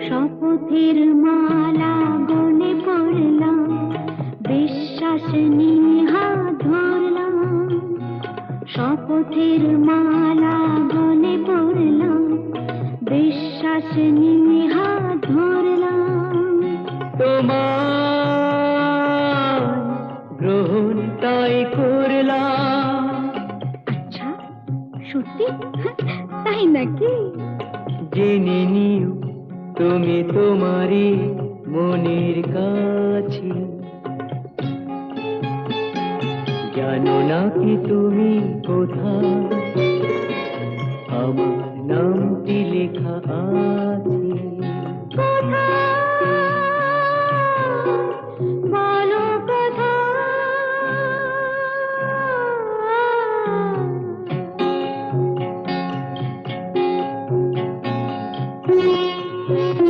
শপথের মালা গলে পড়লাম, বিশ্বাস নিয়ে হাত ধরলাম। শপথের মালা গলে পড়লাম, বিশ্বাস নিয়ে হাত ধরলাম। তোমার গ্রহণ তাই করলাম। আচ্ছা, সত্যি? তাই নাকি? জেনে নিও তুমি তোমারই মনের কাছে, জানো না কি তুমি কোথায় আমার নামটি লেখা আছে।